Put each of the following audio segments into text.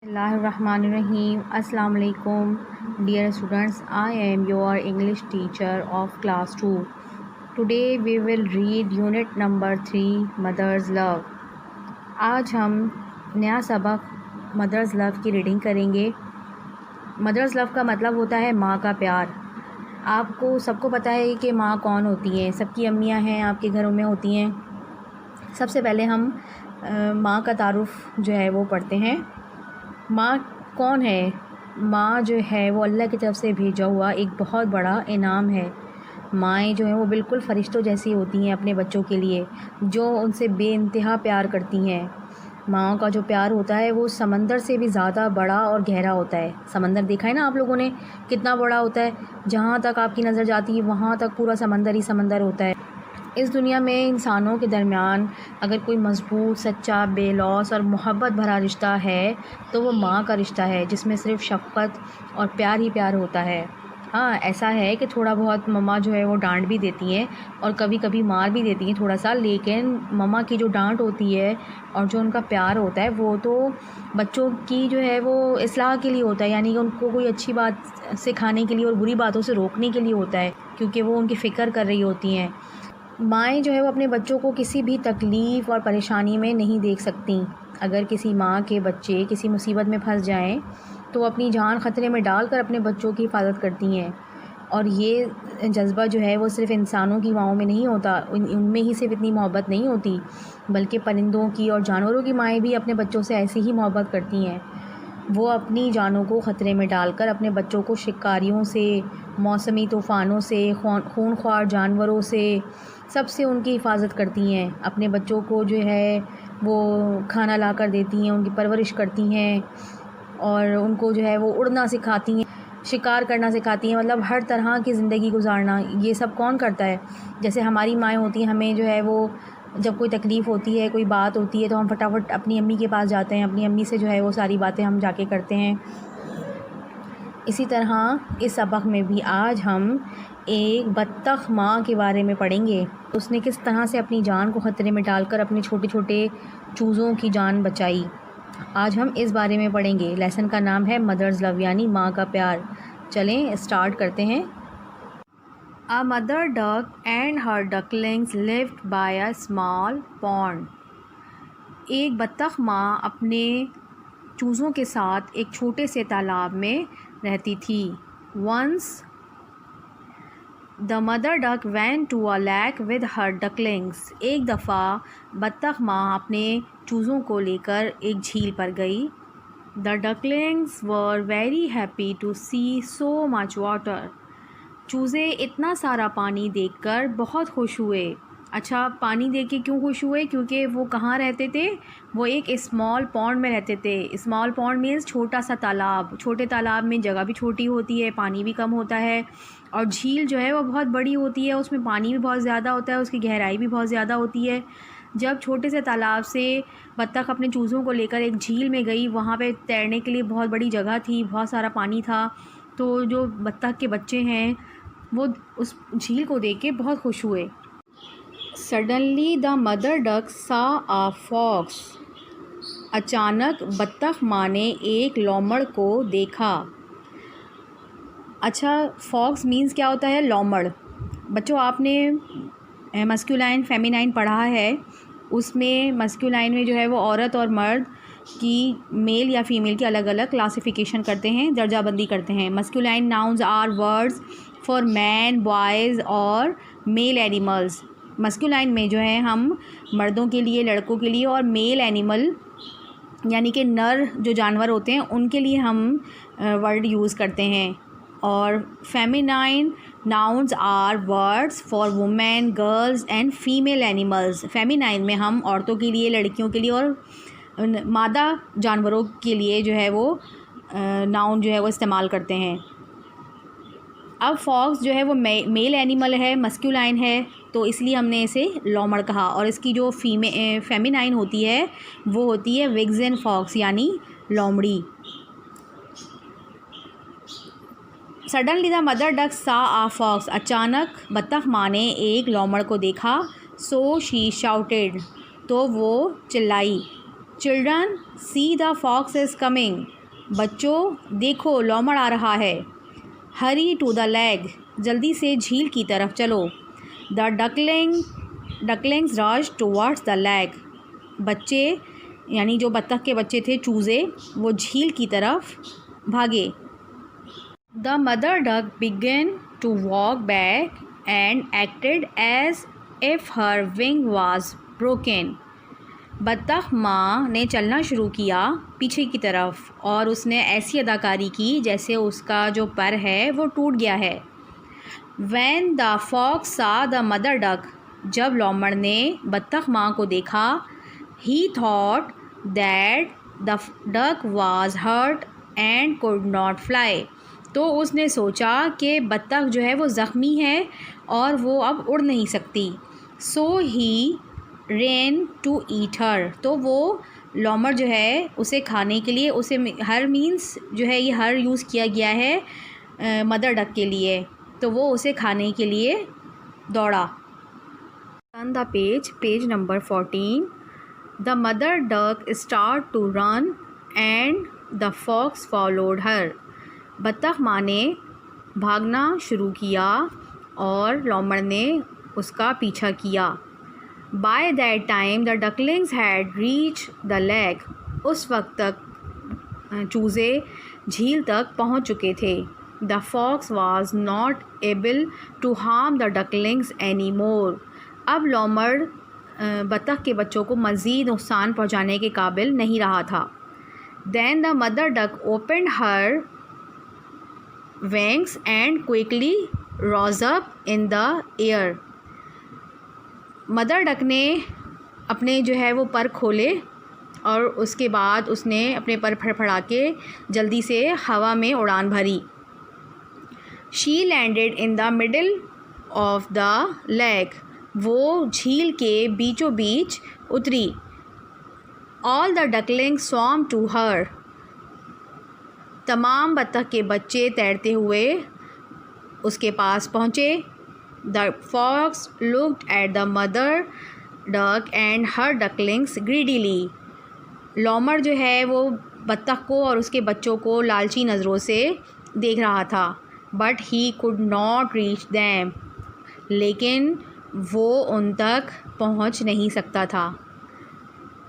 Bismillahirrahmanirrahim. Assalamu alaikum. Dear students, I am your English teacher of class 2. Today we will read unit number 3 Mother's Love. आज हम नया सबक mother's love की reading करेंगे। Mother's love का मतलब होता है माँ का प्यार। आपको सबको पता है कि माँ कौन होती हैं, सबकी अम्मियाँ हैं, आपके घरों में होती हैं। सबसे पहले हम माँ का तारुफ़ जो है वो पढ़ते हैं। माँ कौन है? माँ जो है वो अल्लाह की तरफ से भेजा हुआ एक बहुत बड़ा इनाम है। माएँ जो हैं वो बिल्कुल फ़रिश्तों जैसी होती हैं अपने बच्चों के लिए, जो उनसे बेइंतहा प्यार करती हैं। माँओं का जो प्यार होता है वो समंदर से भी ज़्यादा बड़ा और गहरा होता है। समंदर देखा है ना आप लोगों ने, कितना बड़ा होता है? जहाँ तक आपकी नज़र जाती है वहाँ तक पूरा समंदर ही समंदर होता है। इस दुनिया में इंसानों के दरमियान अगर कोई मज़बूत, सच्चा, बेलौस और मोहब्बत भरा रिश्ता है तो वो माँ का रिश्ता है, जिसमें सिर्फ़ शफ़क़त और प्यार ही प्यार होता है। हाँ, ऐसा है कि थोड़ा बहुत मम्मा जो है वो डांट भी देती हैं और कभी कभी मार भी देती हैं थोड़ा सा, लेकिन मम्मा की जो डांट होती है और जो उनका प्यार होता है वो तो बच्चों की जो है वो इस्लाह के लिए होता है, यानी कि उनको कोई अच्छी बात सिखाने के लिए और बुरी बातों से रोकने के लिए होता है, क्योंकि वो उनकी फ़िक्र कर रही होती हैं। माएँ जो है वो अपने बच्चों को किसी भी तकलीफ़ और परेशानी में नहीं देख सकती। अगर किसी माँ के बच्चे किसी मुसीबत में फंस जाएं तो वो अपनी जान ख़तरे में डालकर अपने बच्चों की हिफाजत करती हैं। और ये जज्बा जो है वो सिर्फ़ इंसानों की माँओं में नहीं होता, उनमें ही सिर्फ़ इतनी मोहब्बत नहीं होती, बल्कि परिंदों की और जानवरों की माएँ भी अपने बच्चों से ऐसी ही मोहब्बत करती हैं। वो अपनी जानों को ख़तरे में डालकर अपने बच्चों को शिकारियों से, मौसमी तूफ़ानों से, खूनख्वार जानवरों से, सबसे उनकी हिफाजत करती हैं। अपने बच्चों को जो है वो खाना ला कर देती हैं, उनकी परवरिश करती हैं और उनको जो है वो उड़ना सिखाती हैं, शिकार करना सिखाती हैं, मतलब हर तरह की ज़िंदगी गुजारना। ये सब कौन करता है? जैसे हमारी माएँ होती हैं, हमें जो है वो जब कोई तकलीफ़ होती है, कोई बात होती है तो हम फटाफट अपनी अम्मी के पास जाते हैं, अपनी अम्मी से जो है वो सारी बातें हम जाके करते हैं। इसी तरह इस सबक में भी आज हम एक बत्तख माँ के बारे में पढ़ेंगे। उसने किस तरह से अपनी जान को ख़तरे में डालकर अपने छोटे छोटे चूज़ों की जान बचाई। आज हम इस बारे में पढ़ेंगे। लेसन का नाम है मदर्स लव, यानी माँ का प्यार। चलें स्टार्ट करते हैं। A mother duck and her ducklings lived by a small pond. एक बत्तख माँ अपने चूज़ों के साथ एक छोटे से तालाब में रहती थी। Once the mother duck went to a lake with her ducklings. एक दफ़ा बत्तख माँ अपने चूज़ों को लेकर एक झील पर गई। The ducklings were very happy to see so much water. चूज़े इतना सारा पानी देखकर बहुत खुश हुए। अच्छा, पानी देख के क्यों खुश हुए? क्योंकि वो कहाँ रहते थे? वो एक स्मॉल पॉन्ड में रहते थे। स्मॉल पॉन्ड मीन्स छोटा सा तालाब। छोटे तालाब में जगह भी छोटी होती है, पानी भी कम होता है, और झील जो है वो बहुत बड़ी होती है, उसमें पानी भी बहुत ज़्यादा होता है, उसकी गहराई भी बहुत ज़्यादा होती है। जब छोटे से तालाब से बत्तख अपने चूज़ों को लेकर एक झील में गई, वहाँ पे तैरने के लिए बहुत बड़ी जगह थी, बहुत सारा पानी था। तो जो बत्तख के बच्चे हैं वो उस झील को देख के बहुत खुश हुए। सडनली द मदर डक सा आ फॉक्स. अचानक बत्तख माँ ने एक लोमड़ को देखा। अच्छा, फॉक्स मीन्स क्या होता है? लोमड़। बच्चों, आपने मस्कुलाइन फेमिनाइन पढ़ा है, उसमें मस्कुलाइन में जो है वो औरत और मर्द की, मेल या फीमेल की अलग अलग क्लासिफिकेशन करते हैं, दर्जाबंदी करते हैं। Masculine nouns are words for man, boys और मेल एनिमल्स। मस्कुलाइन में जो है हम मर्दों के लिए, लड़कों के लिए, और मेल एनिमल यानी कि नर जो जानवर होते हैं उनके लिए हम वर्ड यूज़ करते हैं। और feminine nouns are words for women, girls and female animals. Feminine में हम औरतों के लिए, लड़कियों के लिए और मादा जानवरों के लिए जो है वो नाउन जो है वो इस्तेमाल करते हैं। अब फॉक्स जो है वो मेल एनिमल है, मस्कुलाइन है, तो इसलिए हमने इसे लोमड़ कहा। और इसकी जो फेमिनाइन होती है वो होती है विग्ज़न फॉक्स, यानी लोमड़ी। सडनली द मदर डक सा आ फॉक्स. अचानक बत्तख माँ ने एक लोमड़ को देखा. So she shouted. तो वो चिल्लाई. Children see the fox is coming, बच्चों देखो लोमड़ आ रहा है। हरी टू द लेग, जल्दी से झील की तरफ चलो। The ducklings rush towards the leg, बच्चे यानी जो बत्तख के बच्चे थे चूज़े, वो झील की तरफ भागे। The mother duck began to walk back and acted as if her wing was broken, बत्तख माँ ने चलना शुरू किया पीछे की तरफ और उसने ऐसी अदाकारी की जैसे उसका जो पर है वो टूट गया है। When the fox saw the mother duck, जब लोमड़ ने बत्तख माँ को देखा, he thought that the duck was hurt and could not fly, तो उसने सोचा कि बत्तख जो है वो ज़ख्मी है और वो अब उड़ नहीं सकती। So he ran to eat her, तो वो लोमड़ जो है उसे खाने के लिए, उसे हर मीन्स जो है ये हर यूज़ किया गया है मदर डक के लिए, तो वो उसे खाने के लिए दौड़ा। Turn the page number 14। The mother duck start to run and the fox followed her, बत्तख माँ ने भागना शुरू किया और लोमड़ ने उसका पीछा किया। By that time the ducklings had reach the lake, उस वक्त तक चूज़े झील तक पहुँच चुके थे। The fox was not able to harm the ducklings anymore, अब लोमड़ बत्तख के बच्चों को मज़ीद नुकसान पहुंचाने के काबिल नहीं रहा था। Then the mother duck opened her wings and quickly rose up in the air, mother duck ने अपने जो है वो पर खोले और उसके बाद उसने अपने पर फड़फड़ा के जल्दी से हवा में उड़ान भरी। She landed in the middle of the lake, वो झील के बीचों बीच उतरी। All the ducklings swam to her, तमाम बत्तख के बच्चे तैरते हुए उसके पास पहुँचे। The fox looked at the mother duck and her ducklings greedily, लोमड़ जो है वो बत्तख को और उसके बच्चों को लालची नज़रों से देख रहा था। But he could not reach them, लेकिन वो उन तक पहुंच नहीं सकता था।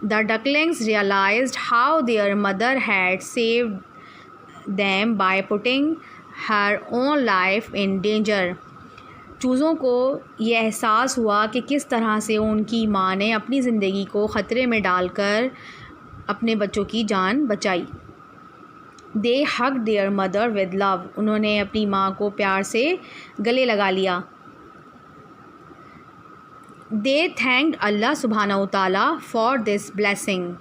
The ducklings realised how their mother had saved them by putting her own life in danger, चूज़ों को ये एहसास हुआ कि किस तरह से उनकी माँ ने अपनी ज़िंदगी को ख़तरे में डालकर अपने बच्चों की जान बचाई। दे हग देयर मदर विद लव, उन्होंने अपनी माँ को प्यार से गले लगा लिया। दे थैंक्ड अल्लाह सुब्हानहू तआला फॉर दिस ब्लेसिंग,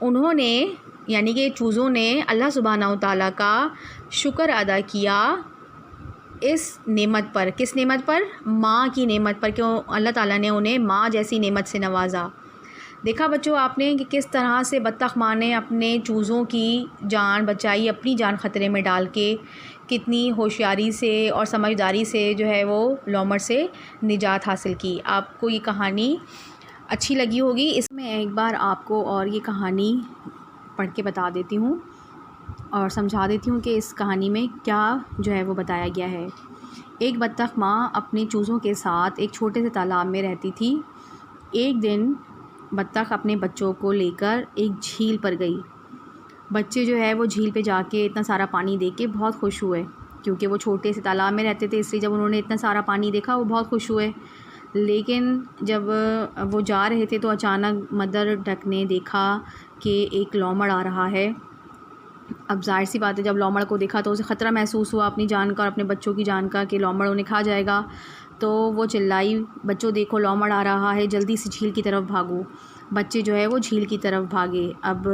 उन्होंने यानी कि चूज़ों ने अल्लाह सुब्हानहू तआला का शुक्र अदा किया इस नेमत पर। किस नेमत पर? माँ की नेमत पर, क्यों अल्लाह ताला ने उन्हें माँ जैसी नेमत से नवाजा। देखा बच्चों आपने कि किस तरह से बत्तख माँ ने अपने चूज़ों की जान बचाई, अपनी जान ख़तरे में डाल के, कितनी होशियारी से और समझदारी से जो है वो लोमड़ से निजात हासिल की। आपको ये कहानी अच्छी लगी होगी। इसमें एक बार आपको और ये कहानी पढ़ के बता देती हूँ और समझा देती हूँ कि इस कहानी में क्या जो है वो बताया गया है। एक बत्तख माँ अपने चूज़ों के साथ एक छोटे से तालाब में रहती थी। एक दिन बत्तख अपने बच्चों को लेकर एक झील पर गई। बच्चे जो है वो झील पे जाके इतना सारा पानी देख के बहुत खुश हुए, क्योंकि वो छोटे से तालाब में रहते थे, इसलिए जब उन्होंने इतना सारा पानी देखा वो बहुत खुश हुए। लेकिन जब वो जा रहे थे तो अचानक मदर डक ने देखा कि एक लोमड़ आ रहा है। अब जाहिर सी बात है, जब लोमड़ को देखा तो उसे ख़तरा महसूस हुआ अपनी जान का और अपने बच्चों की जान का कि लोमड़ उन्हें खा जाएगा। तो वो चिल्लाई, बच्चों देखो लोमड़ आ रहा है, जल्दी से झील की तरफ भागो। बच्चे जो है वो झील की तरफ भागे। अब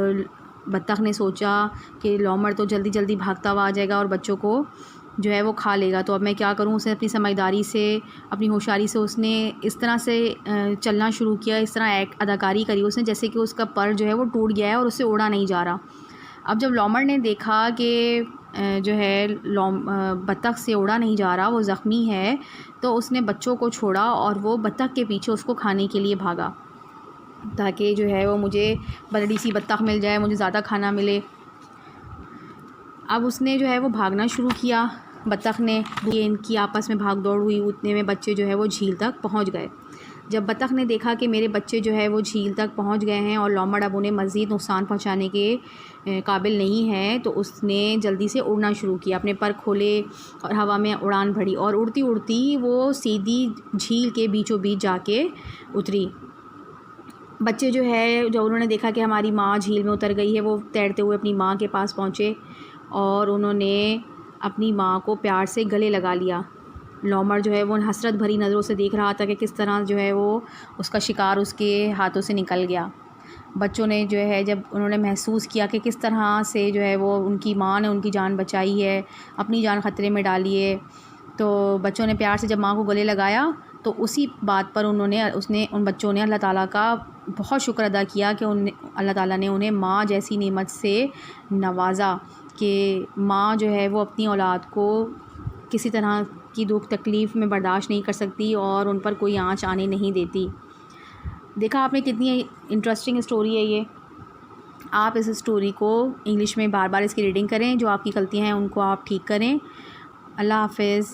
बत्तख ने सोचा कि लोमड़ तो जल्दी जल्दी भागता हुआ आ जाएगा और बच्चों को जो है वो खा लेगा, तो अब मैं क्या करूँ। उसने अपनी समझदारी से, अपनी होशियारी से उसने इस तरह से चलना शुरू किया, इस तरह एक अदाकारी करी उसने जैसे कि उसका पर जो है वो टूट गया है और उससे उड़ा नहीं जा रहा। अब जब लोमड़ ने देखा कि जो है बत्तख से उड़ा नहीं जा रहा, वो ज़ख्मी है, तो उसने बच्चों को छोड़ा और वो बत्तख के पीछे उसको खाने के लिए भागा। ताकि जो है वो मुझे बड़ी सी बत्तख मिल जाए, मुझे ज़्यादा खाना मिले। अब उसने जो है वो भागना शुरू किया बत्तख ने। ये इनकी आपस में भाग दौड़ हुई, उतने में बच्चे जो है वो झील तक पहुंच गए। जब बत्तख ने देखा कि मेरे बच्चे जो है वो झील तक पहुंच गए हैं और लोमड़ अब उन्हें मज़ीद नुकसान पहुंचाने के काबिल नहीं है, तो उसने जल्दी से उड़ना शुरू किया, अपने पर खोले और हवा में उड़ान भरी और उड़ती उड़ती वो सीधी झील के बीचों बीच जाके उतरी। बच्चे जो है, जब उन्होंने देखा कि हमारी माँ झील में उतर गई है, वो तैरते हुए अपनी माँ के पास पहुँचे और उन्होंने अपनी माँ को प्यार से गले लगा लिया। लोमड़ जो है वो हसरत भरी नज़रों से देख रहा था कि किस तरह जो है वो उसका शिकार उसके हाथों से निकल गया। बच्चों ने जो है, जब उन्होंने महसूस किया कि किस तरह से जो है वो उनकी माँ ने उनकी जान बचाई है, अपनी जान ख़तरे में डाली है, तो बच्चों ने प्यार से जब माँ को गले लगाया, तो उसी बात पर उन बच्चों ने अल्लाह ताला का बहुत शुक्र अदा किया कि अल्लाह ताला ने उन्हें माँ जैसी नेमत से नवाजा कि माँ जो है वो अपनी औलाद को किसी तरह की दुख तकलीफ़ में बर्दाश्त नहीं कर सकती और उन पर कोई आँच आने नहीं देती। देखा आपने, कितनी इंटरेस्टिंग स्टोरी है ये। आप इस स्टोरी को इंग्लिश में बार बार इसकी रीडिंग करें, जो आपकी गलतियाँ हैं उनको आप ठीक करें। अल्लाह हाफ़िज़।